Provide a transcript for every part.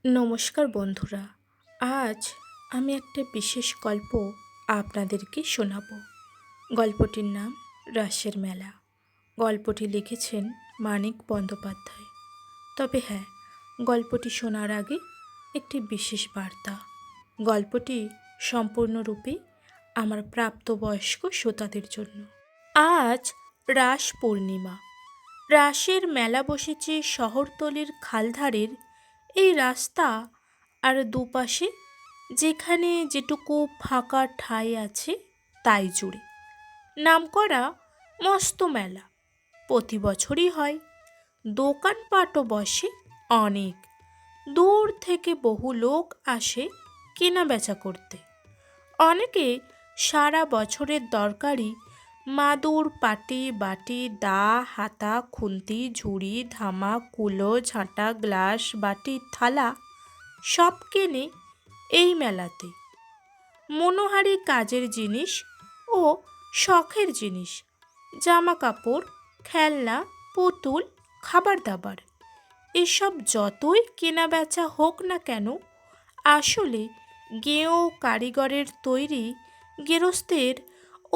নমস্কার বন্ধুরা। আজ আমি একটা বিশেষ গল্প আপনাদেরকে শোনাব। গল্পটির নাম রাসের মেলা। গল্পটি লিখেছেন মানিক বন্দ্যোপাধ্যায়। তবে হ্যাঁ, গল্পটি শোনার আগে একটি বিশেষ বার্তা। গল্পটি সম্পূর্ণরূপে আমার প্রাপ্তবয়স্ক শ্রোতাদের জন্য। আজ রাস পূর্ণিমা। রাসের মেলা বসেছে শহরতলির খালধারের এই রাস্তা আর দুপাশে যেখানে যেটুকু ফাঁকা ঠাঁই আছে তাই জুড়ে নামকরা মস্ত মেলা প্রতি বছরই হয়। দোকানপাটও বসে অনেক। দূর থেকে বহু লোক আসে কেনা বেচা করতে। অনেকে সারা বছরের দরকারি মাদুর, পাটি, বাটি, দা, হাতা, খুন্তি, ঝুড়ি, ধামা, কুলো, ঝাঁটা, গ্লাস, বাটি, থালা সব কেনে এই মেলাতে। মনোহারি কাজের জিনিস ও শখের জিনিস, জামা কাপড়, খেলনা, পুতুল, খাবার দাবার এসব যতই কেনা বেচা হোক না কেন, আসলে গেঁয়ো কারিগরের তৈরি গেরস্তের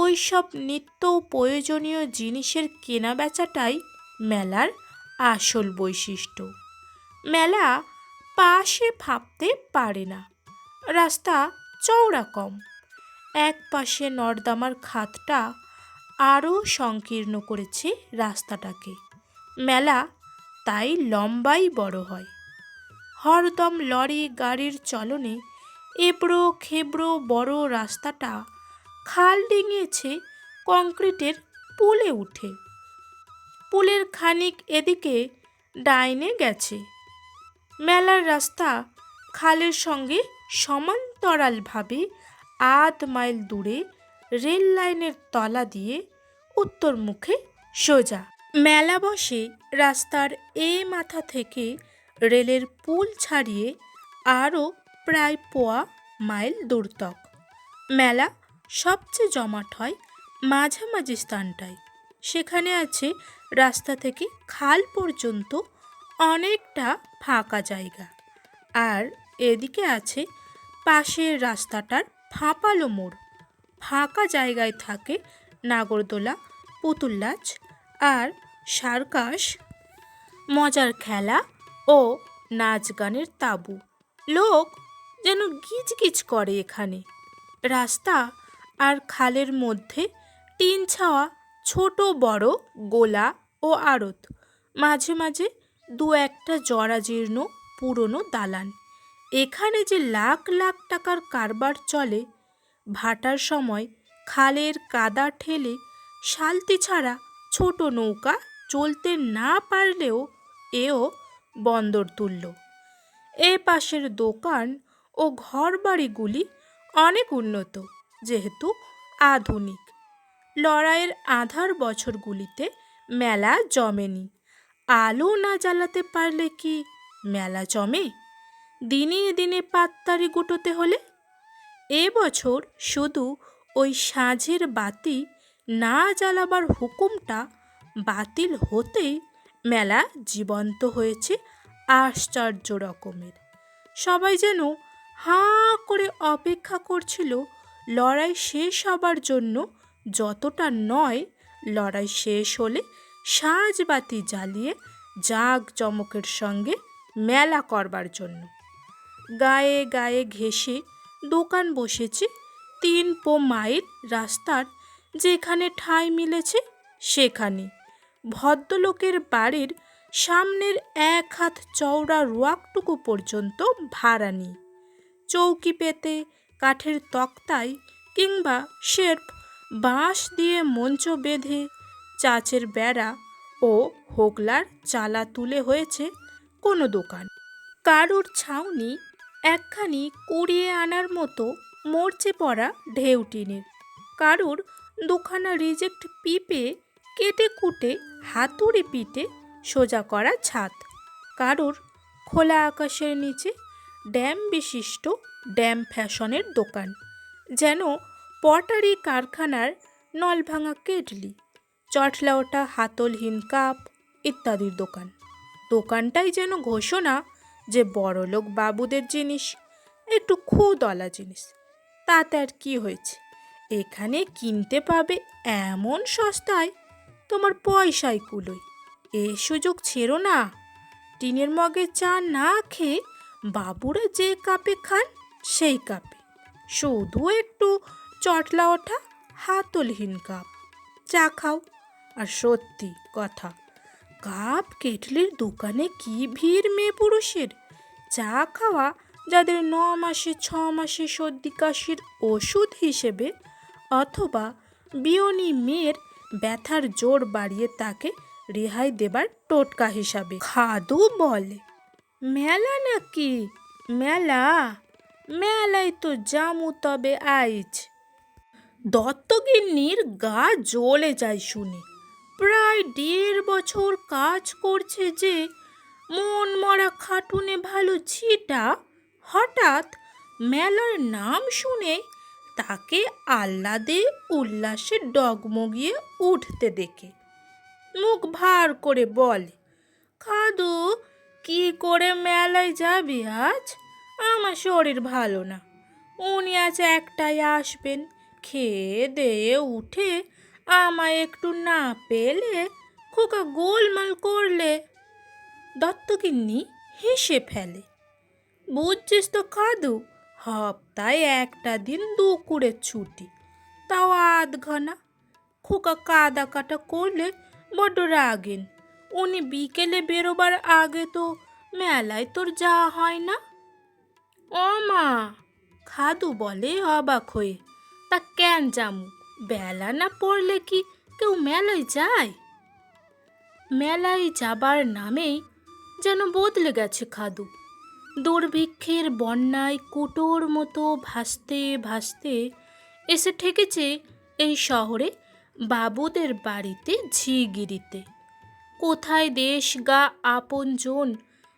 ওই সব নিত্য প্রয়োজনীয় জিনিসের কেনা বেচাটাই মেলার আসল বৈশিষ্ট্য। মেলা পাশে ভাবতে পারে না। রাস্তা চওড়া কম, এক পাশে নর্দমার খাতটা আরও সংকীর্ণ করেছে রাস্তাটাকে। মেলা তাই লম্বাই বড় হয়। হরদম লরি গাড়ির চলনে এবড়ো খেবড়ো বড় রাস্তাটা খাল ডিঙিয়েছে কংক্রিটের পুলে উঠে। পুলের খানিক এদিকে ডাইনে গেছে। মেলার রাস্তা খালের সঙ্গে সমান্তরালভাবে আধ মাইল দূরে রেল লাইনের তলা দিয়ে উত্তর মুখে সোজা। মেলা বসে রাস্তার এ মাথা থেকে রেলের পুল ছাড়িয়ে আরও প্রায় পোয়া মাইল দূর তক। মেলা সবচেয়ে জমাট হয় মাঝামাঝি স্থানটায়। সেখানে আছে রাস্তা থেকে খাল পর্যন্ত অনেকটা ফাঁকা জায়গা, আর এদিকে আছে পাশের রাস্তাটার ফাঁপালো মোড়। ফাঁকা জায়গায় থাকে নাগরদোলা, পুতুল নাচ আর সার্কাস, মজার খেলা ও নাচ গানের তাঁবু। লোক যেন গিজগিজ করে এখানে। রাস্তা আর খালের মধ্যে টিন ছাওয়া ছোট বড় গোলা ও আড়ত, মাঝে মাঝে দু একটা জরাজীর্ণ পুরনো দালান। এখানে যে লাখ লাখ টাকার কারবার চলে। ভাটার সময় খালের কাদা ঠেলে শালতি ছাড়া ছোট নৌকা চলতে না পারলেও এও বন্দর তুলল। এ পাশের দোকান ও ঘরবাড়িগুলি অনেক উন্নত, যেহেতু আধুনিক। লড়াইয়ের আধার বছরগুলিতে মেলা জমেনি। আলো না জ্বালাতে পারলে কি মেলা জমে? দিনে দিনে পাততাড়ি গুটোতে হলে। এবছর শুধু ওই সাঁঝের বাতি না জ্বালাবার হুকুমটা বাতিল হতেই মেলা জীবন্ত হয়েছে আশ্চর্য রকমের। সবাই যেন হাঁ করে অপেক্ষা করছিল লড়াই শেষ হবার জন্য, যতটা নয় লড়াই শেষ হলে সাঁঝবাতি জ্বালিয়ে জাঁকজমকের সঙ্গে মেলা করবার জন্য। গায়ে গায়ে ঘেঁষে দোকান বসেছে 3 মাইল রাস্তার যেখানে ঠাঁই মিলেছে সেখানে। ভদ্রলোকের বাড়ির সামনের 1 হাত চওড়া রোয়াকটুকু পর্যন্ত ভাড়া নেই। চৌকি পেতে কাঠের তক্তায় কিংবা শেরফ বাঁশ দিয়ে মঞ্চ বেঁধে চাচের বেড়া ও হোগলার চালা তুলে হয়েছে কোনো দোকান। কারুর ছাউনি একখানি কুড়িয়ে আনার মতো মরচে পড়া ঢেউ টিনের, কারুর দুখানা রিজেক্ট পিপে কেটে কুটে হাতুড়ি পিটে সোজা করা ছাদ, কারুর খোলা আকাশের নিচে ড্যাম বিশিষ্ট ড্যাম ফ্যাশনের দোকান, যেন পটারি কারখানার নলভাঙা কেটলি, চটলা ওঠা হাতলহীন কাপ ইত্যাদির দোকান। দোকানটাই যেন ঘোষণা, যে বড়লোক বাবুদের জিনিস একটু খুদলা জিনিস, তাতে আর কি হয়েছে, এখানে কিনতে পাবে এমন সস্তায়, তোমার পয়সায় কুলোয়। এ সুযোগ ছেড়ো না। টিনের মগে চা না খেয়ে বাবুরা যে কাপে খান সেই কাপে, শুধু একটু চটলা ওঠা হাতলহীন কাপ চা খাও। আর সত্যি কথা, কাপ কেটলির দোকানে কি ভিড় মেয়ে পুরুষের। চা খাওয়া যাদের 9 মাসে 6 মাসে সর্দি কাশির ওষুধ হিসেবে, অথবা বিয়নি মেয়ের ব্যথার জোর বাড়িয়ে তাকে রেহাই দেবার টোটকা হিসাবে। খাদু বলে, মেলা নাকি? মেলা? মেলায় তো জামু তবে আইজ। দত্তগিন্নির গা জ্বলে যায় শুনে। প্রায় 1.5 বছর কাজ করছে যে মন মরা খাটুনে ভালো ঝিটা হঠাৎ মেলার নাম শুনে তাকে আহ্লাদে উল্লাসে ডগমগিয়ে উঠতে দেখে মুখ ভার করে বলে, খাদু, কি করে মেলায় যাবি আজ? আমার শরীর ভালো না। উনি আজ একটাই আসবেন, খেয়ে দিয়ে উঠে আমায় একটু না পেলে খোকা গোলমাল করলে। দত্তগিন্নি হেসে ফেলে, বুঝছিস তো খাদু, হপ্তায় একটা দিন দুপুরের ছুটি, তাও আধখানা। খোকা কাদা কাটা করলে বড্ড রাগেন। উনি বিকেলে বেরোবার আগে তো মেলায় তোর যাওয়া হয় না। ও মা, খাদু বলে অবাক হয়ে, তা কেন যামু? বেলা না পড়লে কি কেউ মেলায় যায়? মেলায় যাবার নামেই যেন বদলে গেছে খাদু। দুর্ভিক্ষের বন্যায় কুটোর মতো ভাসতে ভাসতে এসে ঠেকেছে এই শহরে বাবুদের বাড়িতে ঝিগিরিতে। কোথায় দেশ গা আপনজন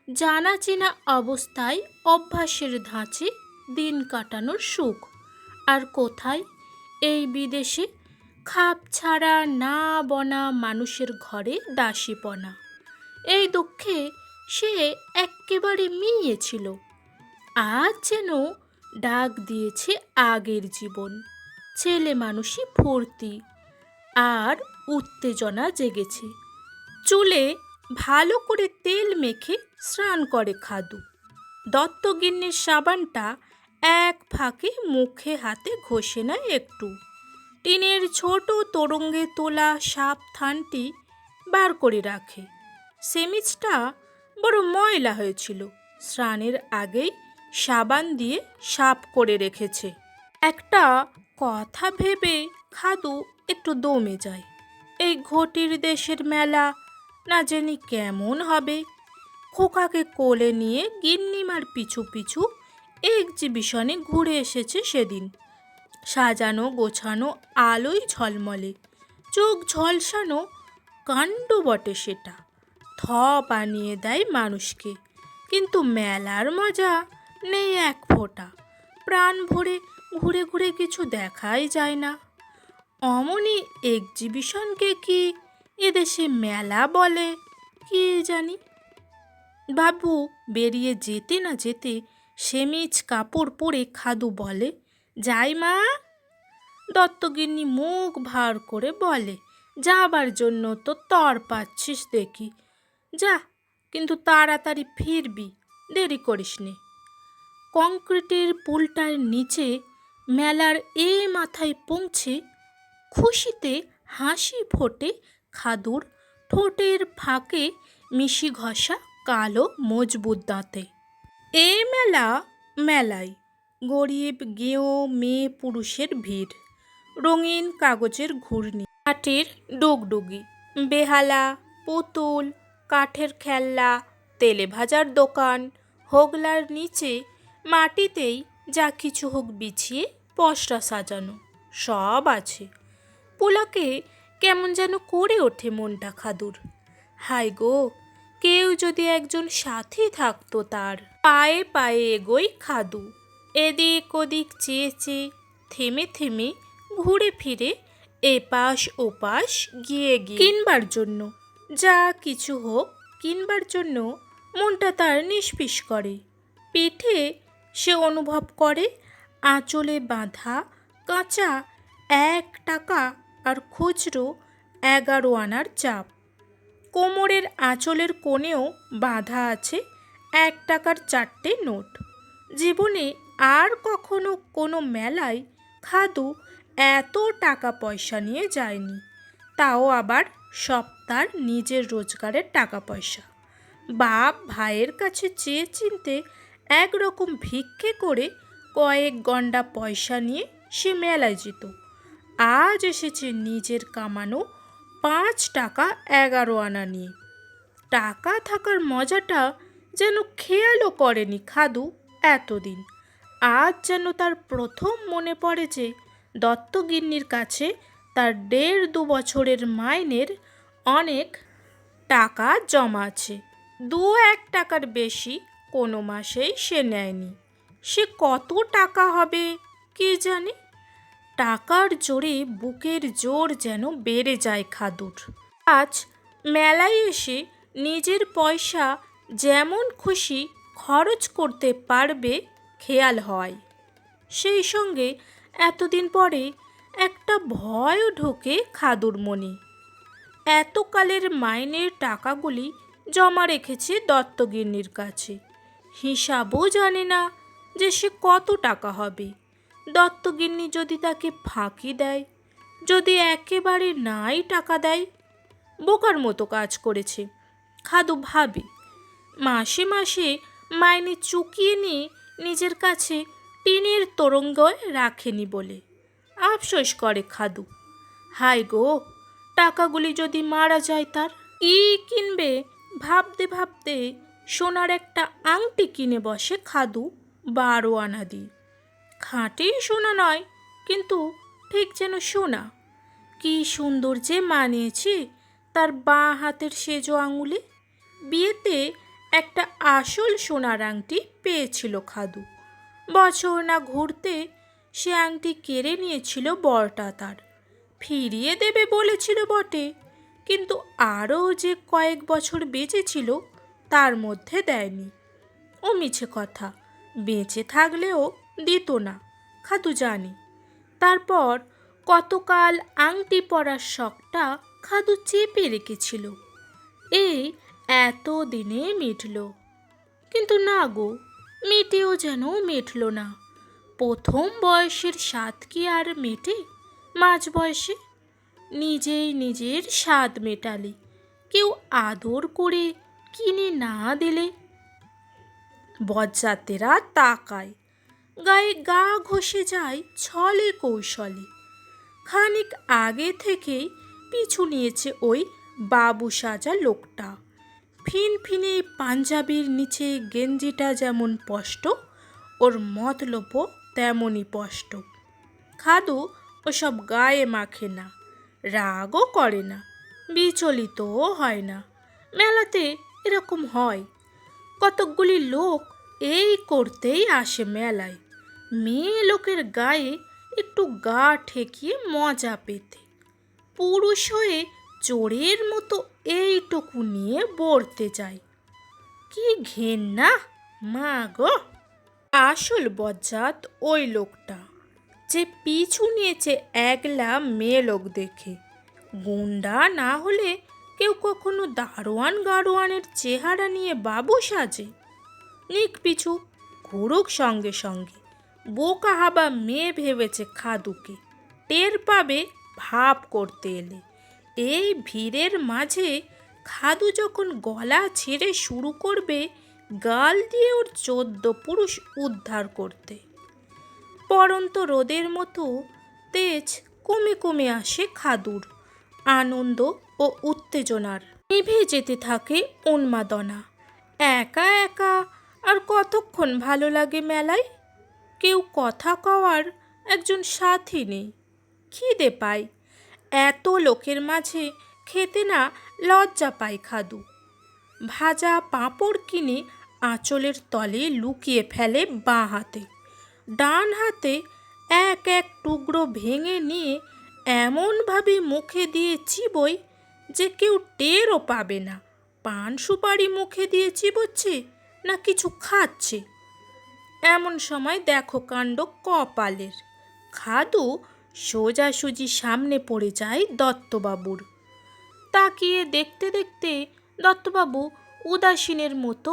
জানা চেনা অবস্থায় অভ্যাসের ধাঁচে দিন কাটানোর সুখ, আর কোথায় এই বিদেশে খাপ ছাড়া না বনা মানুষের ঘরে দাসীপনা। এই দুঃখে সে এক্কেবারে মিইয়েছিল। আজ যেন ডাক দিয়েছে আগের জীবন। ছেলে মানুষই ফুর্তি আর উত্তেজনা জেগেছে। চুলে ভালো করে তেল মেখে স্নান করে খাদু। দত্তগিন্নির সাবানটা এক ফাঁকে মুখে হাতে ঘষে নেয় একটু। টিনের ছোট তোরঙ্গে তোলা সাপ থানটি বার করে রাখে। সেমিজটা বড় ময়লা হয়েছিল, স্নানের আগেই সাবান দিয়ে সাফ করে রেখেছে। একটা কথা ভেবে খাদু একটু দমে যায়। এই ঘটির দেশের মেলা না জানি কেমন হবে। খোকাকে কোলে নিয়ে গিন্নিমার পিছু পিছু এক্সিবিশনে ঘুরে এসেছে সেদিন। সাজানো গোছানো আলোয় ঝলমলে, চোখ ঝলসানো কাণ্ড বটে সেটা। বানিয়ে দেয় মানুষকে, কিন্তু মেলার মজা নেই এক ফোঁটা। প্রাণ ভরে ঘুরে ঘুরে কিছু দেখাই যায় না। অমনি এক্সিবিশনকে কি এদেশে মেলা বলে কি জানি। বাবু বেরিয়ে যেতে না যেতে সেমিজ কাপড় পরে খাদু বলে, যাই মা? দত্তগিন্নি মুখ ভার করে বলে, যাবার জন্য তো তর পাচ্ছিস দেখি, যা, কিন্তু তাড়াতাড়ি ফিরবি, দেরি করিস নে। কংক্রিটের পুলটার নিচে মেলার এ মাথায় পৌঁছে খুশিতে হাসি ফোটে খাদুর ঠোঁটের ফাঁকে মিশি ঘষা কালো মজবুত দাঁতে। এ মেলা মেলায় গরিব গেঁয়ো মেয়ে পুরুষের ভিড়। রঙিন কাগজের ঘূর্ণি, কাঠের ডুগডুগি, বেহালা, পুতুল, কাঠের খেলনা, তেলে ভাজার দোকান, হোগলার নিচে মাটিতেই যা কিছু হোক বিছিয়ে পসরা সাজানো সব আছে। পোলাকে কেমন যেন করে ওঠে মনটা খাদুর। হায় গো, কেউ যদি একজন সাথী থাকতো তার। পায়ে পায়ে এগোই খাদু, এদিক ওদিক চেয়ে চেয়ে, থেমে থেমে, ঘুরে ফিরে, এপাশ ওপাশ গিয়ে গিয়ে কিনবার জন্য, যা কিছু হোক কিনবার জন্য মনটা তার নিষ্পিস করে। পিঠে সে অনুভব করে আঁচলে বাঁধা কাঁচা 1 টাকা আর খুচরো 11 আনার চাপ। কোমরের আঁচলের কোণেও বাঁধা আছে 1 টাকার 4টে নোট। জীবনে আর কখনো কোনো মেলায় খাদু এত টাকা পয়সা নিয়ে যায়নি, তাও আবার সব তার নিজের রোজগারের টাকা পয়সা। বাপ ভাইয়ের কাছে চেয়ে চিনতে একরকম ভিক্ষে করে কয়েক গন্ডা পয়সা নিয়ে সে মেলায় যেত। আজ এসেছে নিজের কামানো 5 টাকা 11 আনা নিয়ে। টাকা থাকার মজাটা যেন খেয়ালও করেনি খাদু এতদিন। আজ যেন তার প্রথম মনে পড়ে যে দত্তগিন্নির কাছে তার 1.5-2 বছরের মাইনের অনেক টাকা জমা আছে। 2-1 টাকার বেশি কোনো মাসেই সে নেয়নি। সে কত টাকা হবে কে জানে। টাকার জোরে বুকের জোর যেন বেড়ে যায় খাদুর। আজ মেলায় এসে নিজের পয়সা যেমন খুশি খরচ করতে পারবে খেয়াল হয়। সেই সঙ্গে এতদিন পরে একটা ভয়ও ঢোকে খাদুর মনে। এতকালের মাইনের টাকাগুলি জমা রেখেছে দত্তগিন্নির কাছে। হিসাবও জানে না যে সে কত টাকা হবে। দত্তগিন্নি যদি তাকে ফাঁকি দেয়, যদি একেবারে নাই টাকা দেয়, বোকার মতো কাজ করেছে। খাদু ভাবে মাসে মাসে মাইনে চুকিয়ে নিয়ে নিজের কাছে টিনের তোরঙ্গয় রাখেনি বলে আফসোস করে খাদু। হায় গো, টাকাগুলি যদি মারা যায় তার! কি কিনবে ভাবতে ভাবতে সোনার একটা আংটি কিনে বসে খাদু 12 আনা দিয়ে। খাঁটি সোনা নয়, কিন্তু ঠিক যেন সোনা। কি সুন্দর যে মানিয়েছে তার বাঁ হাতের সেজো আঙুলে। বিয়েতে একটা আসল সোনার আংটি পেয়েছিল খাদু। বছর না ঘুরতে সে আংটি কেড়ে নিয়েছিল বরটা তার। ফিরিয়ে দেবে বলেছিল বটে, কিন্তু আরও যে কয়েক বছর বেঁচেছিল তার মধ্যে দেয়নি। ও মিছে কথা, বেঁচে থাকলেও দিত না, খাদু জানে। তারপর কতকাল আংটি পরার শখটা খাদু চেপে রেখেছিল। এই এত দিনে মিটল, কিন্তু না গো, মেটেও যেন মিটল না। প্রথম বয়সের স্বাদ কি আর মেটে মাঝ বয়সে? নিজেই নিজের স্বাদ মেটালে, কেউ আদর করে কিনে না দিলে। বজ্জাতেরা তাকায়, গায়ে গা ঘষে যায় ছলে কৌশলে। খানিক আগে থেকেই পিছু নিয়েছে ওই বাবু সাজা লোকটা। ফিনফিনে পাঞ্জাবির নিচে গেঞ্জিটা যেমন স্পষ্ট, ওর মতলবও তেমনই স্পষ্ট। খাদু ওসব গায়ে মাখে না, রাগও করে না, বিচলিতও হয় না। মেলাতে এরকম হয়। কতকগুলি লোক এই করতেই আসে মেলায়, মেয়ে লোকের গায়ে একটু গা ঠেকিয়ে মজা পেতে। পুরুষ হয়ে চোরের মতো এইটুকু নিয়ে বর্তে যায়। কি ঘেন্না মা গো! আসল বজ্জাত ওই লোকটা, যে পিছু নিয়েছে একলা মেয়ে লোক দেখে। গুন্ডা না হলে কেউ কখনো দারোয়ান গাড়োয়ানের চেহারা নিয়ে বাবু সাজে? নিক পিছু, ঘুরুক সঙ্গে সঙ্গে। বোকা হাবা মেয়ে ভেবেছে খাদুকে, টের পাবে ভাব করতে এলে। এই ভিড়ের মাঝে খাদু যখন গলা ছেড়ে শুরু করবে গাল দিয়ে ওর 14 পুরুষ উদ্ধার করতে। পরন্ত রোদের মতো তেজ কমে কমে আসে খাদুর। আনন্দ ও উত্তেজনার নিভে যেতে থাকে উন্মাদনা। একা একা আর কতক্ষণ ভালো লাগে মেলায়? কেউ কথা কওয়ার একজন সাথী নেই। খিদে পায়, এত লোকের মাঝে খেতে না লজ্জা পায় খাদু। ভাজা পাঁপড় কিনে আঁচলের তলে লুকিয়ে ফেলে বাঁ হাতে। ডান হাতে এক এক টুকরো ভেঙে নিয়ে এমনভাবে মুখে দিয়ে চিবোয় যে কেউ টেরও পাবে না পান সুপারি মুখে দিয়ে চিবোচ্ছে না কিছু খাচ্ছে। এমন সময় দেখো কাণ্ড কপালের, খাদু সোজাসুজি সামনে পড়ে যায় দত্তবাবুর। তাকিয়ে দেখতে দেখতে দত্তবাবু উদাসীনের মতো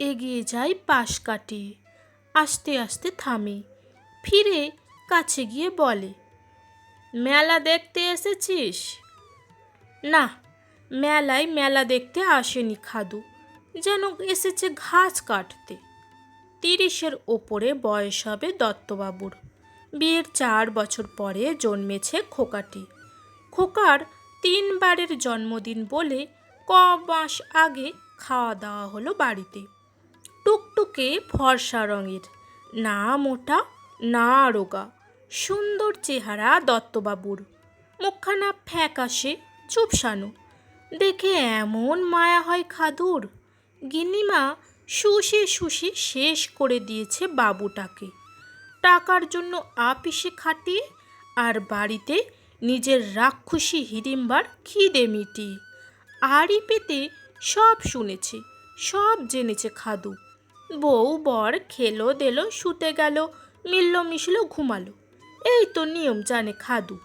এগিয়ে যায় পাশ কাটিয়ে, আস্তে আস্তে থামে, ফিরে কাছে গিয়ে বলে, মেলা দেখতে এসেছিস? না, মেলা দেখতে আসেনি খাদু, যেন এসেছে ঘাস কাটতে। 30-এর ওপরে বয়স হবে দত্তবাবুর। বিয়ের 4 বছর পরে জন্মেছে খোকাটি। খোকার 3 বারের জন্মদিন বলে ক মাস আগে খাওয়া দাওয়া হলো বাড়িতে। টুকটুকে ফর্সা রঙের, না মোটা না রোগা, সুন্দর চেহারা দত্তবাবুর। মুখখানা ফ্যাকাশে চুপসানো, দেখে এমন মায়া হয় খাদুর। গিন্নিমা শুষে শুষে শেষ করে দিয়েছে বাবুটাকে, টাকার জন্য আপিসে খাটিয়ে আর বাড়িতে নিজের রাক্ষসী হিড়িম্বার খিদে মিটিয়ে। আড়ি পেতে সব শুনেছে, সব জেনেছে খাদু। বউ বর খেলো দেলো, শুতে গেল, মিলল মিশলো, ঘুমালো, এই তো নিয়ম জানে খাদু।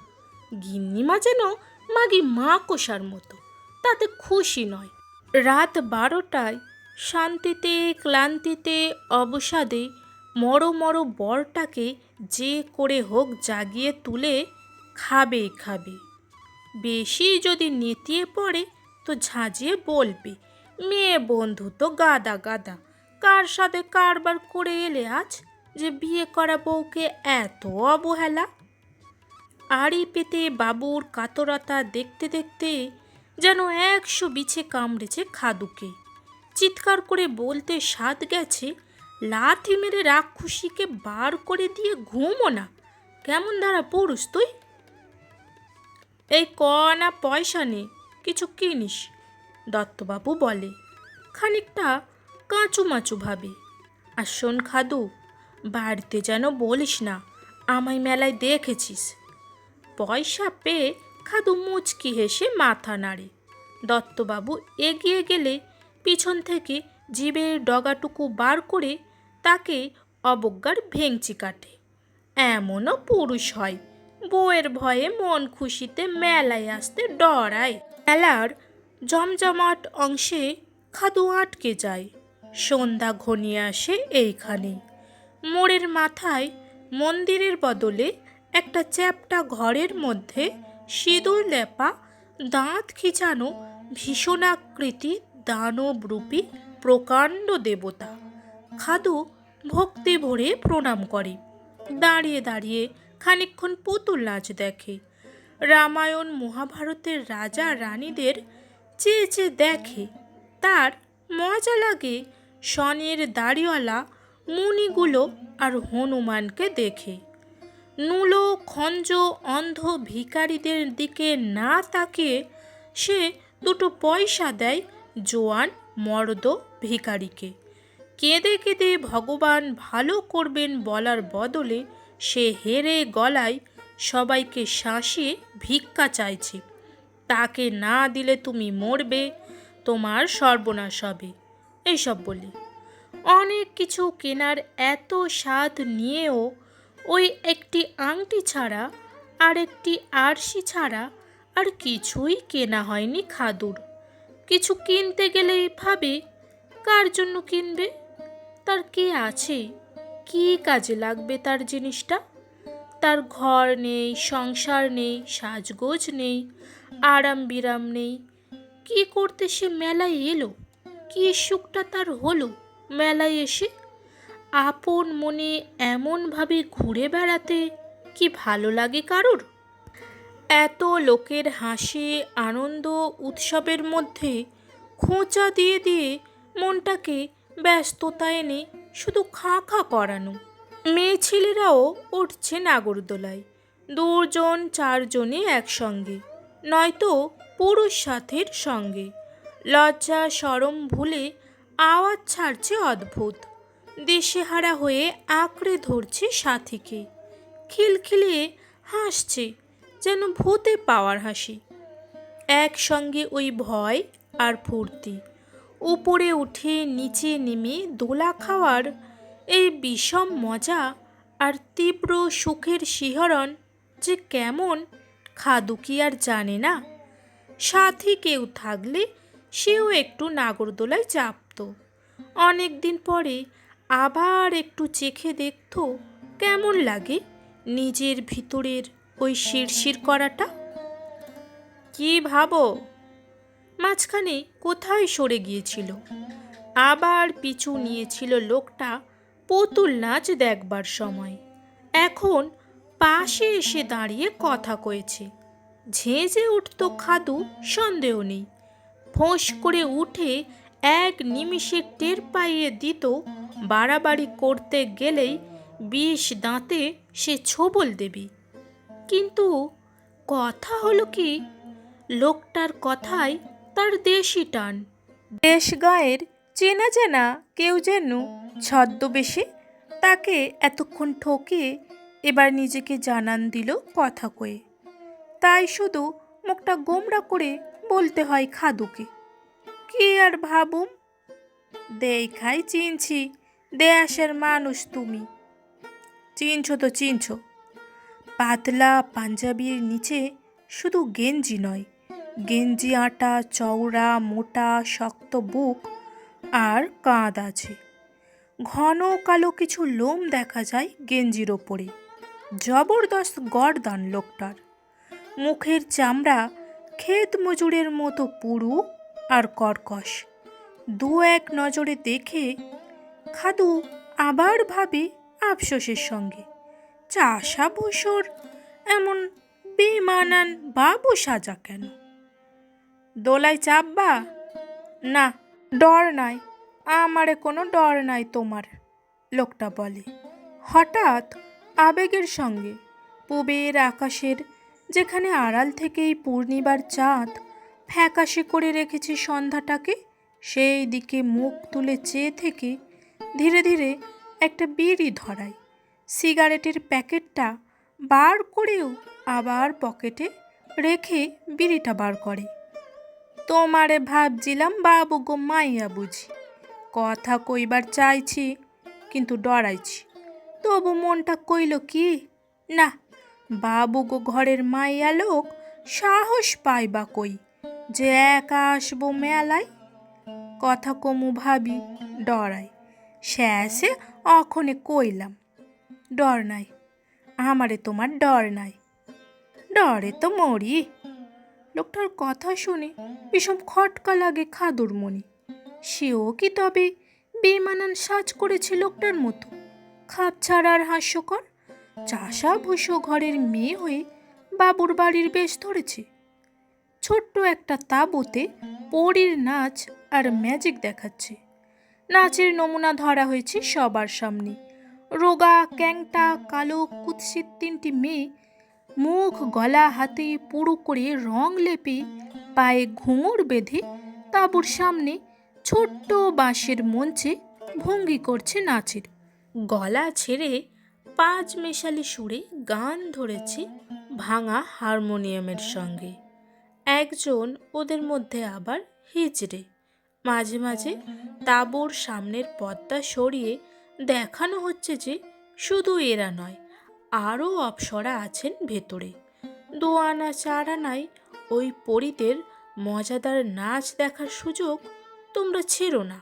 গিন্নিমা যেন মাগি মা কষার মতো, তাতে খুশি নয়। রাত 12টায় শান্তিতে ক্লান্তিতে অবসাদে মরো বরটাকে যে করে হোক জাগিয়ে তুলে খাবেই খাবে। বেশি যদি নেতিয়ে পড়ে তো ঝাঁঝিয়ে বলবে, মেয়ে বন্ধু তো গাদা গাদা, কার সাথে কারবার করে এলে আজ যে বিয়ে করা বউকে এত অবহেলা। আড়ি পেতে বাবুর কাতরতা দেখতে দেখতে যেন 100 বিছে কামড়েছে খাদুকে। চিৎকার করে বলতে সাধ গেছে, লাথি মেরে রাক্ষসীকে বার করে দিয়ে ঘুমো না, কেমন ধারা পুরুষ তুই। এই কনা পয়সা নে, কিছু কিনিস, দত্তবাবু বলে খানিকটা কাঁচুমাচু ভাবে। আর শোন খাদু, বাড়িতে যেন বলিস না আমায় মেলায় দেখেছিস। পয়সা পেয়ে খাদু মুচকি হেসে মাথা নাড়ে। দত্তবাবু এগিয়ে গেলে পিছন থেকে জিভের ডগাটুকু বার করে তাকে অবজ্ঞার ভেঙচি কাটে। এমনও পুরুষ হয়, বউয়ের ভয়ে মন খুশিতে মেলায় আসতে ডরায়। মেলার জমজমাট অংশে খাদু আটকে যায়। সন্ধ্যা ঘনিয়ে আসে এইখানে। মোড়ের মাথায় মন্দিরের বদলে একটা চ্যাপ্টা ঘরের মধ্যে সিঁদুর লেপা, দাঁত খিচানো ভীষণাকৃতি দানবরূপী প্রকাণ্ড দেবতা। খাদু ভক্তি ভরে প্রণাম করে, দাঁড়িয়ে দাঁড়িয়ে খানিকক্ষণ পুতুল নাচ দেখে। রামায়ণ মহাভারতের রাজা রানীদের চেয়ে চেয়ে দেখে। তার মজা লাগে সনের দাড়িওয়ালা মুনিগুলো আর হনুমানকে দেখে। নুলো খঞ্জ অন্ধ ভিখারিদের দিকে না তাকিয়ে সে 2 পয়সা দেয় জোয়ান মর্দ ভিখারিকে। কেঁদে কেঁদে ভগবান ভালো করবেন বলার বদলে সে হেরে গলায় সবাইকে শাঁসিয়ে ভিক্ষা চাইছে। তাকে না দিলে তুমি মরবে, তোমার সর্বনাশ হবে, এইসব বলি। অনেক কিছু কেনার এত স্বাদ নিয়েও ওই একটি আংটি ছাড়া আর একটি আরশি ছাড়া আর কিছুই কেনা হয়নি খাদুর। কিছু কিনতে গেলেই ভাবে কার জন্য কিনবে, তার কে আছে, কি কাজে লাগবে তার জিনিসটা। তার ঘর নেই, সংসার নেই, সাজগোজ নেই, আরাম বিরাম নেই। কি করতে সে মেলায় এলো, কি সুখটা তার হলো মেলায় এসে। আপন মনে এমনভাবে ঘুরে বেড়াতে কি ভালো লাগে কারুর? এত লোকের হাসি আনন্দ উৎসবের মধ্যে খোঁচা দিয়ে দিয়ে মনটাকে ব্যস্ততা এনে শুধু খাঁ খাঁ করানো। মেয়ে ছেলেরাও উঠছে নাগরদোলায়, 2 জন 4 জনে একসঙ্গে, নয়তো পুরুষ সাথীর সঙ্গে। লজ্জা শরম ভুলে আওয়াজ ছাড়ছে অদ্ভুত। দিশেহারা হয়ে আঁকড়ে ধরছে সাথীকে, খিলখিলিয়ে হাসছে যেন ভূতে পাওয়ার হাসি। একসঙ্গে ওই ভয় আর ফুর্তি, উপরে উঠে নিচে নেমে দোলা খাওয়ার এই বিষম মজা আর তীব্র সুখের শিহরণ যে কেমন খাদু কি আর জানে না? সাথী কেউ থাকলে সেও একটু নাগরদোলায় চাপত। অনেক দিন পরে আবার একটু চেখে দেখত কেমন লাগে নিজের ভিতরের ওই শিরশির করাটা। কি ভাবো? মাঝখানে কোথায় সরে গিয়েছিল, আবার পিছু নিয়েছিল লোকটা পুতুল নাচ দেখবার সময়। এখন পাশে এসে দাঁড়িয়ে কথা কয়েছে। ঝেঁঝে উঠত খাদু, সন্দেহ নেই। ফোঁস করে উঠে এক নিমিষে টের পাইয়ে দিত বাড়াবাড়ি করতে গেলেই বিষ দাঁতে সে ছোবল দেবে। কিন্তু কথা হলো কি, লোকটার কথায় তার দেশি টান। দেশ গাঁয়ের চেনা চেনা কেউ যেন ছদ্মবেশে তাকে এতক্ষণ ঠকিয়ে এবার নিজেকে জানান দিল কথা কয়ে। তাই শুধু মুখটা গোমড়া করে বলতে হয় খাদুকে, কি আর ভাবুম, দেখাই চিনছি দেশের মানুষ তুমি। চিনছ তো চিনছ। পাতলা পাঞ্জাবির নিচে শুধু গেঞ্জি নয়, গেঞ্জি আটা, চওড়া মোটা শক্ত বুক আর কাঁধ আছে। ঘন কালো কিছু লোম দেখা যায় গেঞ্জির ওপরে। জবরদস্ত গর্দান লোকটার। মুখের চামড়া ক্ষেত মজুরের মতো পুরু আর কর্কশ। দু এক নজরে দেখে খাদু আবার ভাবে আফসোসের সঙ্গে, চাষা বসর এমন বেমানান বাবু সাজা কেন? দোলায় চাপবা? না, ডর নাই, আমারে কোনো ডর নাই তোমার, লোকটা বলে। হঠাৎ আবেগের সঙ্গে পূবের আকাশের যেখানে আড়াল থেকেই পূর্ণিমার চাঁদ ফ্যাকাশে করে রেখেছে সন্ধ্যাটাকে, সেই দিকে মুখ তুলে চেয়ে থেকে ধীরে ধীরে একটা বিড়ি ধরায়। সিগারেটের প্যাকেটটা বার করেও আবার পকেটে রেখে বিড়িটা বার করে। তোমারে ভাবছিলাম বাবু গো মাইয়া বুঝি, কথা কইবার চাইছি কিন্তু ডরাইছি, তবু মনটা কইল কি, না, বাবু গো ঘরের মাইয়া লোক, সাহস পাইবা কই যে একা আসবো মেলায়। কথা কমু ভাবি ডরাই, শেষে অখনে কইলাম, ডর নাই, আমারে তোমার ডর নাই। ডরে তো মরি। লোকটার কথা শুনে বিষম খটকা লাগে খাদুর মনে। সেও কি তবে বেমানান সাজ করেছে লোকটার মতো, খাপ ছাড়া আর হাস্যকর? চাষা ভুষো ঘরের মেয়ে হয়ে বাবুর বাড়ির বেশ ধরেছে। ছোট্ট একটা তাঁবুতে পরীর নাচ আর ম্যাজিক দেখাচ্ছে। নাচের নমুনা ধরা হয়েছে সবার সামনে। রোগা ক্যাংটা কালো কুৎসিত তিনটি মেয়ে মুখ গলা হাতে পুরো করে রং লেপে পায়ে ঘুঙুর বেঁধে তাঁবুর সামনে ছোট্ট বাঁশের মঞ্চে ভঙ্গি করছে নাচের। গলা ছেড়ে পাঁচ মেশালি সুরে গান ধরেছে ভাঙা হারমোনিয়ামের সঙ্গে। একজন ওদের মধ্যে আবার হিজড়ে। মাঝে মাঝে তাঁবুর সামনের পর্দা সরিয়ে দেখানো হচ্ছে যে শুধু এরা নয়, আরও অপ্সরা আছেন ভেতরে। 2 আনা 4 আনায় ওই পরীদের মজাদার নাচ দেখার সুযোগ তোমরা ছেড়ো না।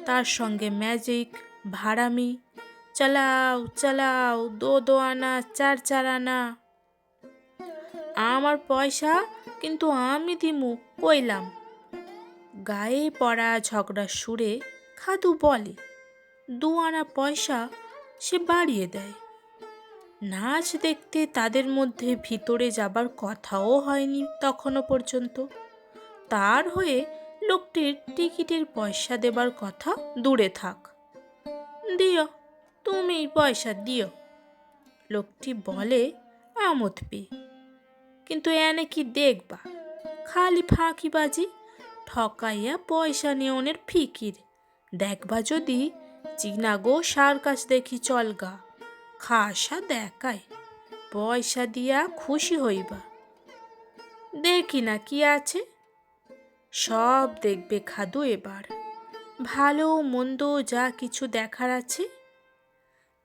তার সঙ্গে ম্যাজিক, ভাড়ামি, চালাও চালাও, 2 আনা 4 আনা। আমার পয়সা কিন্তু আমি দিমু কইলাম। গায়ে পড়া ঝগড়ার সুরে খাদু বলে, 2 আনা পয়সা সে বাড়িয়ে দেয়। নাচ দেখতে তাদের মধ্যে ভিতরে যাবার কথাও হয়নি তখনও পর্যন্ত। তার হয়ে লোকটির টিকিটের পয়সা দেবার কথা দূরে থাক। দিও, তুমি পয়সা দিও, লোকটি বলে আমোদ পেয়ে। কিন্তু এনে কি দেখবা, খালি ফাঁকিবাজি, ঠকাইয়া পয়সা নেওনের ফিকির। দেখবা যদি চিনা গো সার্কাস দেখি চলগা, খাসা দেখায়, পয়সা দিয়া খুশি হইবা। দেখি না কি আছে, সব দেখবে খাদু এবার। ভালো মন্দ যা কিছু দেখার আছে।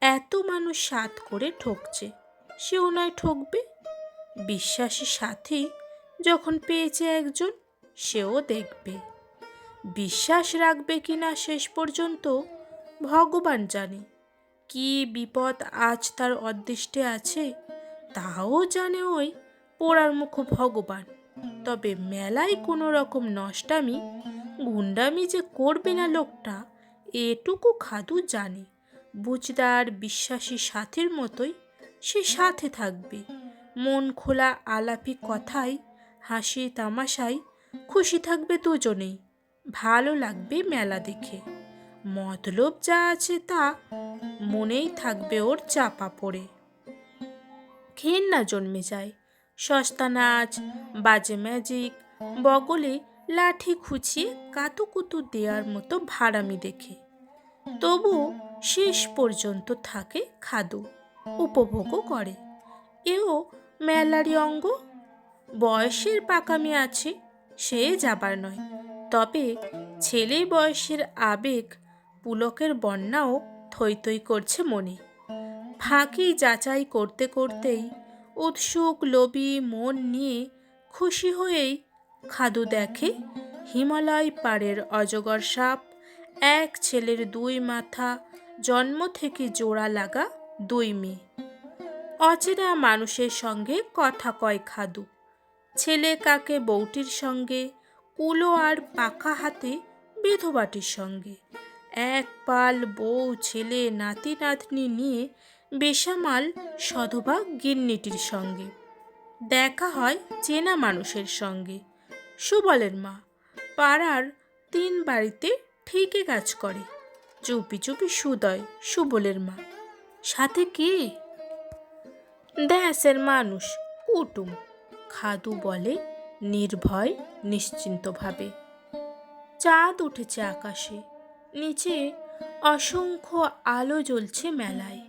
এত মানুষ সাথ করে ঠকছে, সেও নয় ঠকবে। বিশ্বাসী সাথী যখন পেয়েছে একজন, সেও দেখবে। বিশ্বাস রাখবে কিনা শেষ পর্যন্ত ভগবান জানে। কি বিপদ আজ তার অদৃষ্টে আছে তাও জানে ওই পোড়ার মুখ ভগবান। তবে মেলায় কোনো রকম নষ্টামি গুন্ডামি যে করবে না লোকটা, এটুকু খাদু জানে। বুঝদার বিশ্বাসী সাথীর মতোই সে সাথে থাকবে। মন খোলা আলাপি কথায়, হাসি তামাশায় খুশি থাকবে দুজনেই। ভালো লাগবে মেলা দেখে। মতলব যা আছে তা মনেই থাকবে ওর চাপা পড়ে। ঘেন্না জন্মে যায় সস্তা নাচ, বাজে ম্যাজিক, বগলে লাঠি খুঁচিয়ে কাতুকুতু দেওয়ার মতো ভাড়ামি দেখে। তবু শেষ পর্যন্ত থাকে খাদু, উপভোগও করে। এও মেলারই অঙ্গ। বয়সের পাকামি আছে, সে যাবার নয়। তবে ছেলে বয়সের আবেগ পুলকের বন্যাও থই থই করছে মনে। ফাঁকি যাচাই করতে করতেই উৎসুক লোভী মন নিয়ে খুশি হয়েই খাদু দেখে হিমালয় পাড়ের অজগর সাপ, এক ছেলের দুই মাথা, জন্ম থেকে জোড়া লাগা দুই মেয়ে। অচেনা মানুষের সঙ্গে কথা কয় খাদু। ছেলে কাকে বউটির সঙ্গে, কুলো আর পাকা হাতে বিধবাটির সঙ্গে। এক পাল বউ ছেলে নাতি নাতনি নিয়ে বেসামাল সধবা গিন্নিটির সঙ্গে। দেখা হয় চেনা মানুষের সঙ্গে। সুবলের মা পাড়ার 3 বাড়িতে ঠিকই কাজ করে। চুপি চুপি সুদয় সুবলের মা। সাথে কে? দেশের মানুষ, কুটুম। খাদু বলে নির্ভয় নিশ্চিন্তভাবে। চাঁদ উঠেছে আকাশে, নিচে অসংখ্য আলো জ্বলছে মেলায়।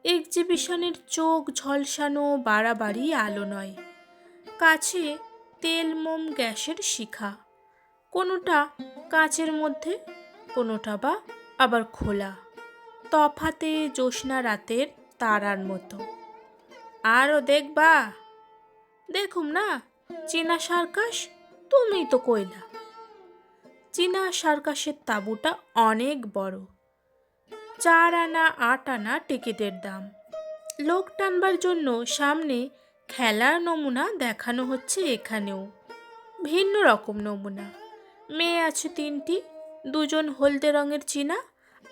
এক্সিবিশনের চোখ ঝলসানো বাড়াবাড়ি আলো নয়, কাছে তেল মোম গ্যাসের শিখা। কোনোটা কাচের মধ্যে, কোনোটা বা আবার খোলা। তফাতে জ্যোৎস্না রাতের তারার মতো। আরও দেখবা? দেখুম না, চীনা সার্কাস। তুমিই তো কইলা। চীনা সার্কাসের তাঁবুটা অনেক বড়। 4 আনা 8 আনা টিকিটের দাম। লোক টানবার জন্য সামনে খেলার নমুনা দেখানো হচ্ছে এখানেও। ভিন্ন রকম নমুনা। মেয়ে আছে 3টি, 2জন হলদে রঙের চীনা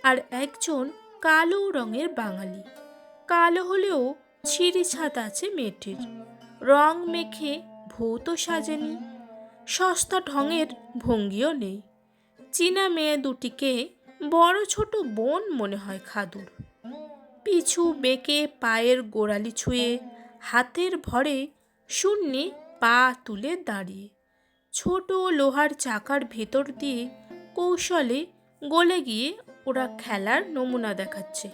আর একজন কালো রঙের বাঙালি। কালো হলেও ছিঁড়ি ছাদ আছে মেয়েটির। রং মেখে ভূতও সাজেনি, সস্তা ঢঙের ভঙ্গিও নেই। চীনা মেয়ে দুটিকে বড় ছোট বোন মনে হয় খাদুর। পিছু বেঁকে পায়ের গোড়ালি ছুঁয়ে হাতের ভরে শূন্যে পা তুলে দাঁড়িয়ে ছোট লোহার চাকার ভেতর দিয়ে কৌশলে গলে গিয়ে ওরা খেলার নমুনা দেখাচ্ছে।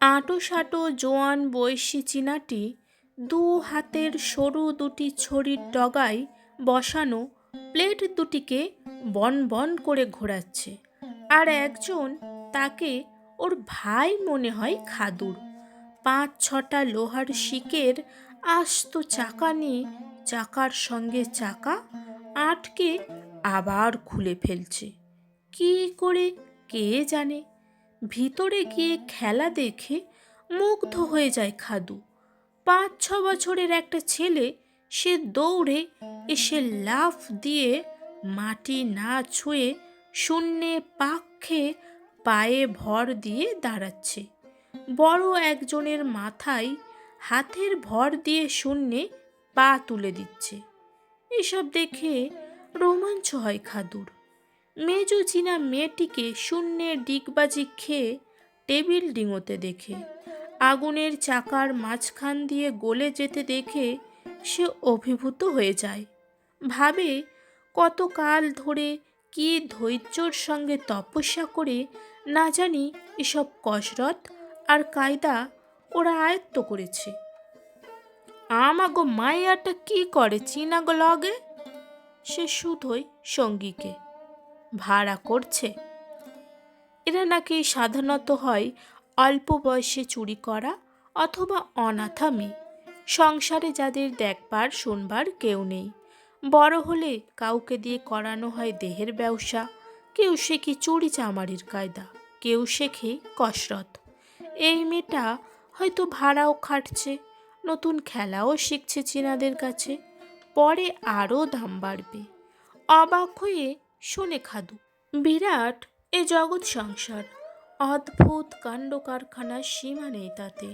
আঁটো সাঁটো জোয়ান বয়সী চীনাটি 2 হাতের সরু দুটি ছড়ির ডগায় বসানো প্লেট দুটিকে বন বন করে ঘোরাচ্ছে। আর একজন তাকে ওর ভাই মনে হয় খাদুর। 5-6টা লোহার শিকের আস্ত চাকা নিয়ে চাকার সঙ্গে চাকা আটকে আবার খুলে ফেলছে। কি করে কে জানে। ভিতরে গিয়ে খেলা দেখে মুগ্ধ হয়ে যায় খাদু। 5-6 বছরের একটা ছেলে, সে দৌড়ে এসে লাফ দিয়ে মাটি না ছুঁয়ে শূন্যে পাক খেয়ে পায়ে ভর দিয়ে দাঁড়াচ্ছে। বড় একজনের মাথায় হাতের ভর দিয়ে শূন্যে পা তুলে দিচ্ছে। এসব দেখে রোমাঞ্চ হয় খাদুর। মেজো চীনা মেয়েটিকে শূন্যের ডিগবাজি খেয়ে টেবিল ডিঙোতে দেখে, আগুনের চাকার মাঝখান দিয়ে গলে যেতে দেখে সে অভিভূত হয়ে যায়। ভাবে কতকাল ধরে কি ধৈর্যর সঙ্গে তপস্যা করে না জানি এসব কসরত আর কায়দা ওরা আয়ত্ত করেছে। আমাগো মাইয়াটা কি করে চীনাগো লগে? সে শুধুই সঙ্গীকে ভাড়া করছে। এরা নাকি সাধারণত হয় অল্প বয়সে চুরি করা অথবা অনাথা মেয়ে, সংসারে যাদের দেখবার শুনবার কেউ নেই। বড় হলে কাউকে দিয়ে করানো হয় দেহের ব্যবসা, কেউ শেখে চুরি চামারির কায়দা, কেউ শেখে কসরত। এই মেয়েটা হয়তো ভাড়াও খাটছে, নতুন খেলাও শিখছে চীনাদের কাছে, পরে আরও দাম বাড়বে। অবাক হয়ে শোনে খাদু। বিরাট এ জগৎ সংসার, অদ্ভুত কাণ্ড কারখানার সীমা নেই তাতে।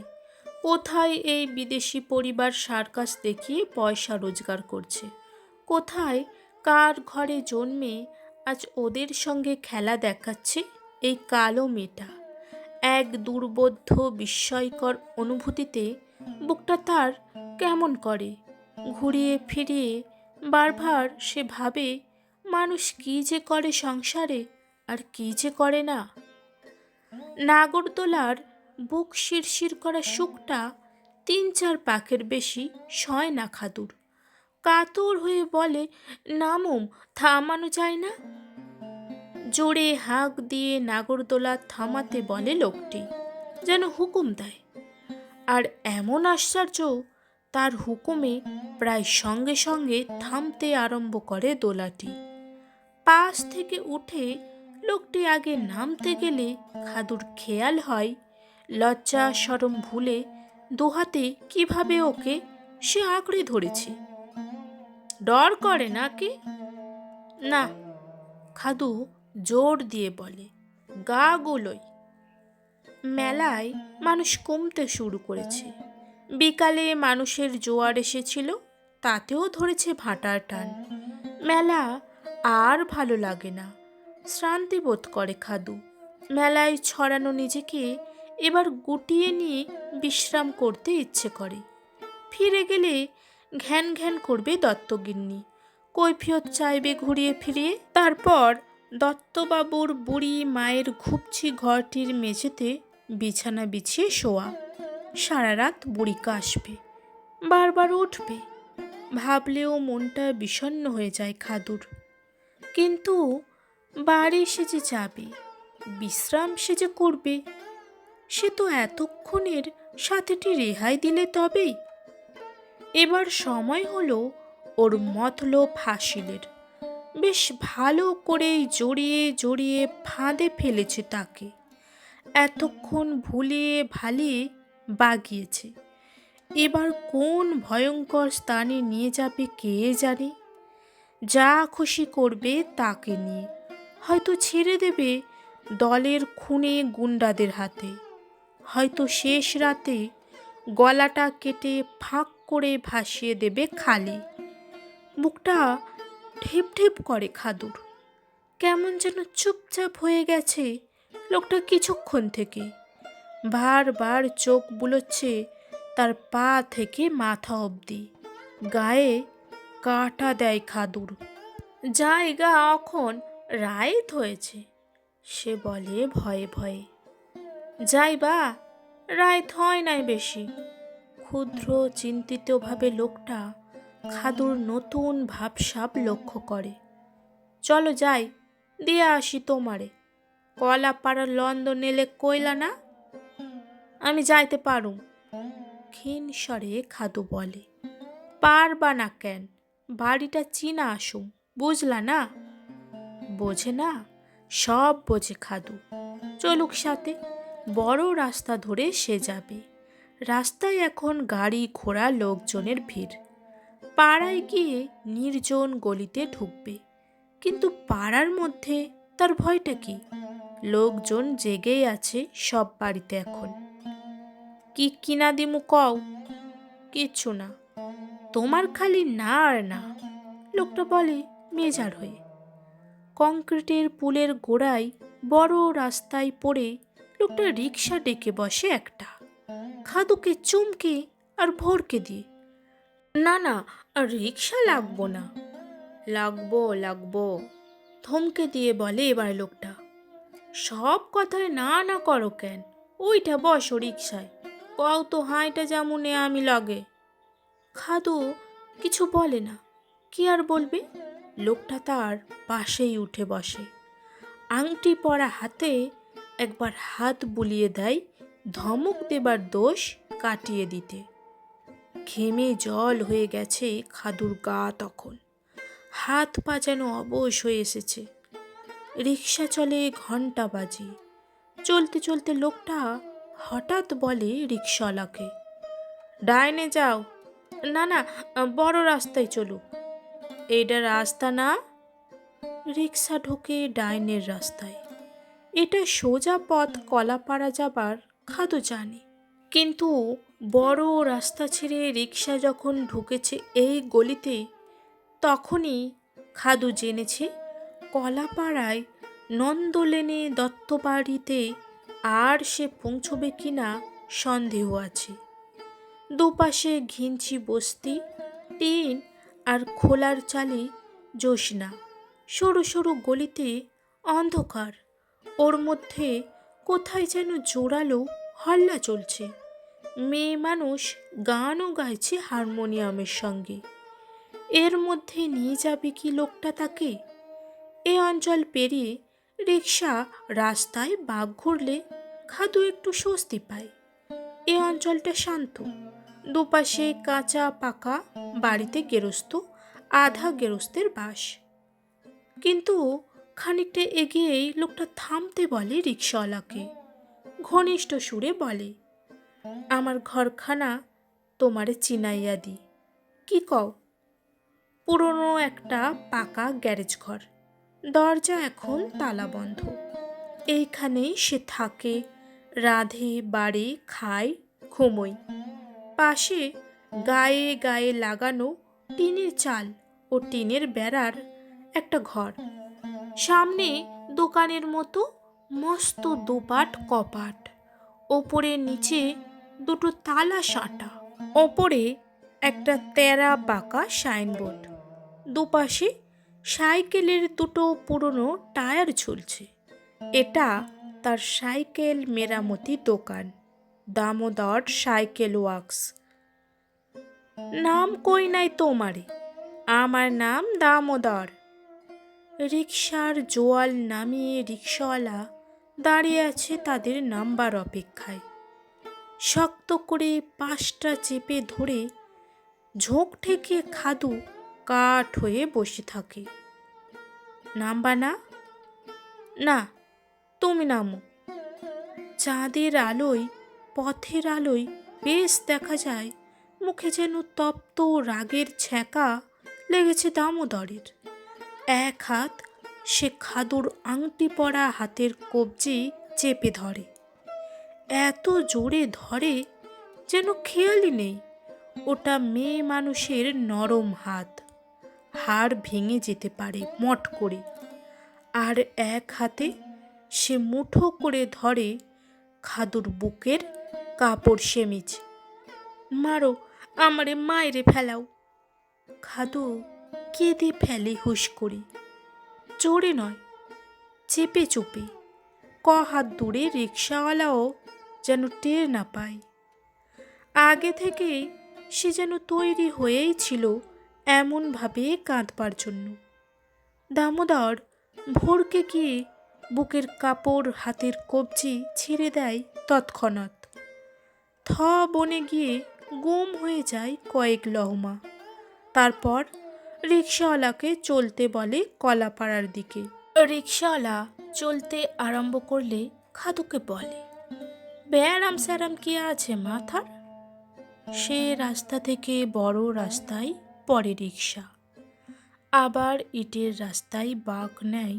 কোথায় এই বিদেশি পরিবার সার্কাস দেখিয়ে পয়সা রোজগার করছে, কোথায় কার ঘরে জন্মে আজ ওদের সঙ্গে খেলা দেখাচ্ছে এই কালো মেয়েটা। এক দুর্বোধ্য বিস্ময়কর অনুভূতিতে বুকটা তার কেমন করে। ঘুরিয়ে ফিরিয়ে বারবার সে ভাবে, মানুষ কী যে করে সংসারে আর কী যে করে না। নাগরদোলার বুক শিরশির করা সুখটা ৩-৪ পাকের বেশি সয় না খাদুর। কাতর হয়ে বলে, নামুম, থামানো যায় না? জোরে হাঁক দিয়ে নাগরদোলা থামাতে বলে লোকটি, যেন হুকুম দেয়। আর এমন আশ্চর্য, তার হুকুমে প্রায় সঙ্গে সঙ্গে থামতে আরম্ভ করে দোলাটি। পাশ থেকে উঠে লোকটি আগে নামতে গেলে খাদুর খেয়াল হয় লজ্জা শরম ভুলে দুহাতে কিভাবে ওকে সে আঁকড়ে ধরেছে। ডর করে নাকি? না, খাদু জোর দিয়ে বলে, গা গুলোই। মেলায় মানুষ কমতে শুরু করেছে। বিকালে মানুষের জোয়ার এসেছিল, তাতেও ধরেছে ভাটার টান। মেলা আর ভালো লাগে না, শ্রান্তি বোধ করে খাদু। মেলায় ছড়ানো নিজেকে এবার গুটিয়ে নিয়ে বিশ্রাম করতে ইচ্ছে করে। ফিরে গেলে ঘ্যান ঘ্যান করবে দত্তগিন্নি, কৈফিয়ত চাইবে ঘুরিয়ে ফিরিয়ে। তারপর দত্তবাবুর বুড়ি মায়ের ঘুপছি ঘরটির মেঝেতে বিছানা বিছিয়ে শোয়া। সারা রাত বুড়ি কাশবে, বারবার উঠবে। ভাবলেও মনটা বিষণ্ণ হয়ে যায় খাদুর। কিন্তু বাড়ি সে যে যাবে, বিশ্রাম সে যে করবে, সে তো এতক্ষণের সাথেটি রেহাই দিলে তবেই। এবার সময় হলো ওর মতলব হাসিলের। বেশ ভালো করেই জড়িয়ে জড়িয়ে ফাঁদে ফেলেছে তাকে। এতক্ষণ ভুলিয়ে ভালিয়ে বাগিয়েছে, এবার কোন ভয়ঙ্কর স্থানে নিয়ে যাবে কে জানে। যা খুশি করবে তাকে নিয়ে, হয়তো ছেড়ে দেবে দলের খুনে গুন্ডাদের হাতে, হয়তো শেষ রাতে গলাটা কেটে ফাঁক করে ভাসিয়ে দেবে খালে। বুকটা ঢেপ ঢেপ করে খাদুর। কেমন যেন চুপচাপ হয়ে গেছে লোকটা কিছুক্ষণ থেকে। বারবার চোখ বুলোচ্ছে তার পা থেকে মাথা অবধি। গায়ে কাঁটা দেয় খাদুর। জায়গা এখন রাইত হয়েছে, সে বলে ভয়ে ভয়ে। যাই বা, রাইত হয় নাই বেশি। ক্ষুদ্র চিন্তিতভাবে লোকটা খাদুর নতুন ভাবসাব লক্ষ্য করে। চলো যাই, দিয়ে আসি তোমারে। কলাপাড়ার লন্দন এলে কইলা না? আমি যাইতে পারুম, ক্ষীণ স্বরে খাদু বলে। পারবা না কেন? বাড়িটা চিনা আসুম, বুঝলা না? বোঝে না? সব বোঝে খাদু। চলুক সাথে। বড় রাস্তা ধরে সে যাবে। রাস্তায় এখন গাড়ি ঘোড়া লোকজনের ভিড়। পাড়ায় গিয়ে নির্জন গলিতে ঢুকবে, কিন্তু পাড়ার মধ্যে তার ভয়টা কি? লোকজন জেগেই আছে সব বাড়িতে এখন। কি কিনা দিমু কও? কিচ্ছু না, তোমার খালি না আর না, লোকটা বলে মেজার হয়ে। কংক্রিটের পুলের গোড়ায় বড় রাস্তায় পড়ে লোকটা রিকশা ডেকে বসে একটা, খাদুকে চুমকে আর ভরকে দিয়ে। না না, আর রিকশা লাগবো না। লাগবো লাগবো, ধমকে দিয়ে বলে এবার লোকটা। সব কথায় না না করো কেন? ওইটা বসো রিকশায়, কও তো হাঁইটা যেমন আমি লাগে। খাদু কিছু বলে না, কি আর বলবে? লোকটা তার পাশেই উঠে বসে, আংটি পরা হাতে একবার হাত বুলিয়ে দেয় ধমক দেবার দোষ কাটিয়ে দিতে। ঘেমে জল হয়ে গেছে খাদুর গা তখন, হাত পা যেন অবশ হয়ে এসেছে। রিক্সা চলে ঘন্টা বাজি। চলতে চলতে লোকটা হঠাৎ বলে রিক্সাওয়ালাকে, ডাইনে যাও। না না, বড় রাস্তায় চলো। এইটা রাস্তা না। রিক্সা ঢোকে ডাইনের রাস্তায়। এটা সোজা পথ কলাপাড়া যাবার খাদু জানে, কিন্তু বড় রাস্তা ছেড়ে রিক্সা যখন ঢুকেছে এই গলিতে, তখনই খাদু জেনেছে কলাপাড়ায় নন্দলেনে দত্তবাড়িতে আর সে পৌঁছবে কিনা সন্দেহ আছে। দুপাশে ঘিঞ্চি বস্তি, টিন আর খোলার চালে জ্যোৎস্না। সরু সরু গলিতে অন্ধকার, ওর মধ্যে কোথায় যেন জোরালো হল্লা চলছে। মেয়ে মানুষ গানও গাইছে হারমোনিয়ামের সঙ্গে। এর মধ্যে নিয়ে যাবে কি লোকটা তাকে? এ অঞ্চল পেরিয়ে রিক্সা রাস্তায় বাঁক ঘুরলে খাদু একটু স্বস্তি পায়। এ অঞ্চলটা শান্ত, দুপাশে কাঁচা পাকা বাড়িতে গেরস্ত, আধা গেরস্তের বাস। কিন্তু খানিকটা এগিয়েই লোকটা থামতে বলে রিক্সাওয়ালাকে, ঘনিষ্ঠ সুরে বলে, আমার ঘরখানা তোমারে চিনাইয়া দি। কি কও? পুরনো একটা পাকা গ্যারেজ ঘর, দরজা এখন তালা বন্ধ। এইখানেই সে থাকে, রাঁধে বাড়ে, খায়, ঘুমোয়। পাশে গায়ে গায়ে লাগানো টিনের চাল ও টিনের বেড়ার একটা ঘর। সামনে দোকানের মতো মস্ত দুপাট কপাট, ওপরে নিচে দুটো তালা সাঁটা, ওপরে একটা তেরা বাঁকা সাইনবোর্ড। দুপাশে সাইকেলের দুটো পুরনো টায়ার ঝুলছে। এটা তার সাইকেল মেরামতি দোকান, দামোদর সাইকেল ওয়ার্কস। নাম কই নাই তোমারে, আমার নাম দামোদর। রিক্সার জোয়াল নামিয়ে রিক্সাওয়ালা দাঁড়িয়ে আছে তাদের নাম্বার অপেক্ষায়। শক্ত করে পাশটা চেপে ধরে ঝোঁক ঠেকিয়ে খাদু কাঠ হয়ে বসে থাকে। নামবা না? না, তুমি নামো। চাঁদের আলোয়, পথের আলোয় বেশ দেখা যায় মুখে যেন তপ্ত রাগের ছ্যাঁকা লেগেছে দামোদরের। এক হাত সে খাদুর আংটি পরা হাতের কবজি চেপে ধরে, এত জোরে ধরে যেন খেয়ালই নেই ওটা মেয়ে মানুষের নরম হাত, হাড় ভেঙে যেতে পারে মট করে। আর এক হাতে সে মুঠো করে ধরে খাদুর বুকের কাপড় সেমিজ। মারো, আমারে মাইরে ফেলাও। খাদু কেঁদে ফেলে হুশ করে, জোরে নয়, চেপে চুপে। হাত দূরে রিক্সাওয়ালাও যেন টের না পায়। আগে থেকে সে যেন তৈরি হয়েই ছিল এমনভাবে কাঁদবার জন্য। দামোদর ভোরকে গিয়ে বুকের কাপড় হাতের কবজি ছেড়ে দেয় তৎক্ষণাৎ। বনে গিয়ে গুম হয়ে যায় কয়েক লহমা। তারপর রিক্সাওয়ালাকে চলতে বলে কলাপাড়ার দিকে। রিক্সাওয়ালা চলতে আরম্ভ করলে খাদুকে বলে, ব্যারাম স্যারাম কি আছে মাথার? সে রাস্তা থেকে বড় রাস্তায় পড়ে রিক্সা, আবার ইটের রাস্তায় বাঁক নেয়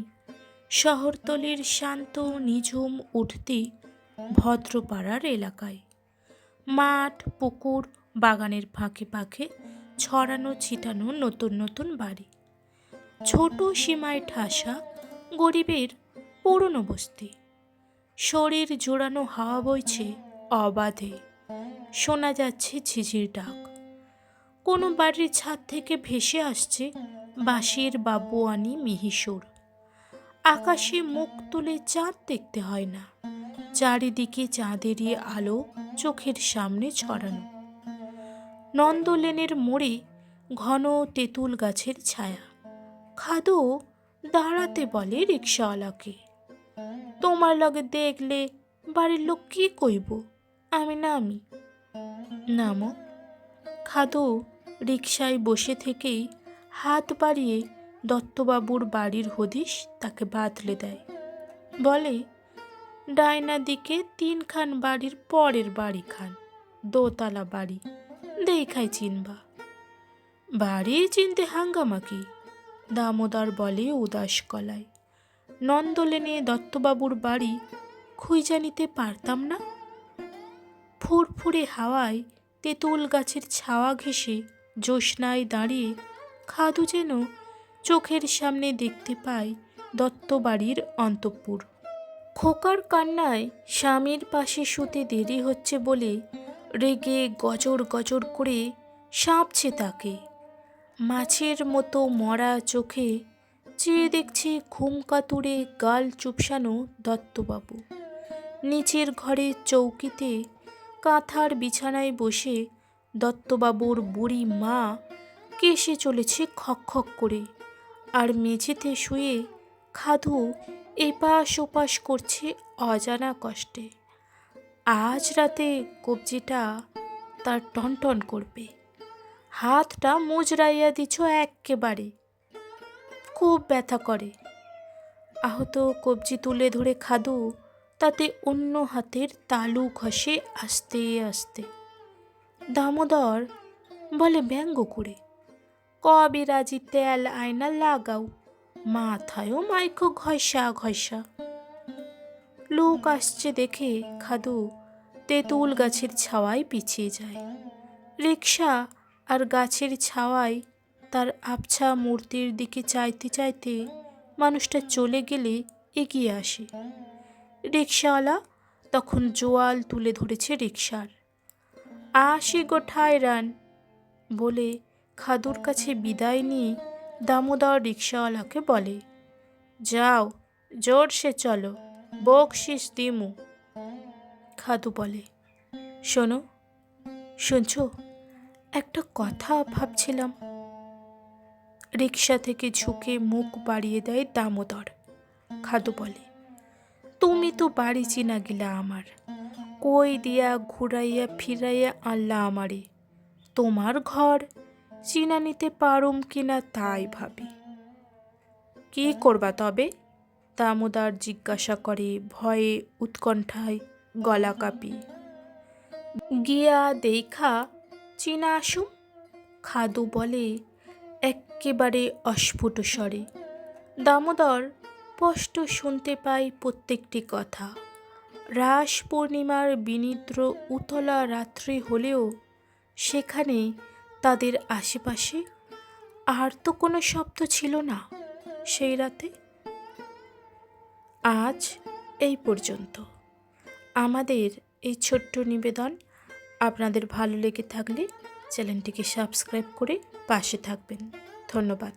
শহরতলির শান্ত নিঝুম উঠতি ভদ্রপাড়ার এলাকায়। মাঠ, পুকুর, বাগানের ফাঁকে ফাঁকে ছড়ানো ছিটানো নতুন নতুন বাড়ি। ছোট সীমায় ঠাসা গরিবের পুরনো বস্তি। শরীর জোড়ানো হাওয়া বইছে অবাধে, শোনা যাচ্ছে ঝিঝির ডাক। কোনো বাড়ির ছাদ থেকে ভেসে আসছে বাঁশির বাবুয়ানি মিহিসুর। আকাশে মুখ তুলে চাঁদ দেখতে হয় না, চারিদিকে চাঁদেরই আলো চোখের সামনে ছড়ানো। নন্দলেনের মোড়ে ঘন তেঁতুল গাছের ছায়া, খাদু দাঁড়াতে বলে রিক্সাওয়ালাকে। তোমার লগে দেখলে বাড়ির লোক কি কইব? আমি নামি। নামো। খাদু রিকশায় বসে থেকেই হাত বাড়িয়ে দত্তবাবুর বাড়ির হদিশ তাকে বাতলে দেয়। বলে, ডাইনা দিকে 3খান বাড়ির পরের বাড়িখান, দোতলা বাড়ি, দেখাই চিনবা। বাড়ি চিনতে হাঙ্গামা কি? দামোদর বলে উদাস গলায়। নন্দলেনে দত্তবাবুর বাড়ি খুঁজে নিতে পারতাম না? ফুরফুরে হাওয়ায় তেঁতুল গাছের ছাওয়া ঘেঁষে জ্যোৎস্নায় দাঁড়িয়ে খাদু যেন চোখের সামনে দেখতে পায় দত্তবাড়ির অন্তঃপুর। খোকার কান্নায় স্বামীর পাশে শুতে দেরি হচ্ছে বলে রেগে গজর গজর করে সাঁপছে তাকে। মাছের মতো মরা চোখে চেয়ে দেখছে ঘুমকাতুরে গাল চুপসানো দত্তবাবু। নিচের ঘরের চৌকিতে কাঁথার বিছানায় বসে দত্তবাবুর বুড়ি মা কেসে চলেছে খকখক করে, আর মেঝেতে শুয়ে খাদু এপাশ ওপাশ করছে অজানা কষ্টে। আজ রাতে কবজিটা তার টনটন করবে। হাতটা মুজরাইয়া দিছ এক্কেবারে, খুব ব্যথা করে। আহত কবজি তুলে ধরে খাদু তাতে অন্য হাতের তালু ঘষে আস্তে আস্তে। দামোদর বলে ব্যঙ্গ করে, কবিরাজি তেল আয়না লাগাও, মাথায়ও মাইকো ঘষা ঘষা। লোক আসছে দেখে খাদু তেঁতুল গাছের ছাওয়ায় পিছিয়ে যায়। রিকশা আর গাছের ছাওয়ায় তার আবছা মূর্তির দিকে চাইতে চাইতে মানুষটা চলে গেলে এগিয়ে আসে। রিকশাওয়ালা তখন জোয়াল তুলে ধরেছে রিকশার। আসি গো ঠায়রান বলে খাদুর কাছে বিদায় নিয়ে দামোদর রিকশাওয়ালাকে বলে, যাও জোরসে চলো, বকশিস দিমু। খাদু বলে, শোনো, শুনছো, একটা কথা ভাবছিলাম। রিকশা থেকে ঝুঁকে মুখ বাড়িয়ে দেয় দামোদর। খাদু বলে, তুমি তো বাড়ি চিনা গিলা আমার, কই দিয়া ঘুরাইয়া ফিরাইয়া আনলা আমারে। তোমার ঘর চিনা নিতে পারুম কিনা তাই ভাবি। কি করবা তবে? দামোদর জিজ্ঞাসা করে ভয়ে উৎকণ্ঠায় গলা কাঁপিয়ে। গিয়া দেখা চিনা আসুম। খাদু বলে এক্কেবারে অস্ফুট স্বরে। দামোদর স্পষ্ট শুনতে পায় প্রত্যেকটি কথা। রাস পূর্ণিমার বিনিদ্র উতলা রাত্রি হলেও সেখানে তাদের আশেপাশে আর তো কোনো শব্দ ছিল না সেই রাতে। আজ এই পর্যন্ত। আমাদের এই ছোট্ট নিবেদন আপনাদের ভালো লেগে থাকলে চ্যানেলটিকে সাবস্ক্রাইব করে পাশে থাকবেন। ধন্যবাদ।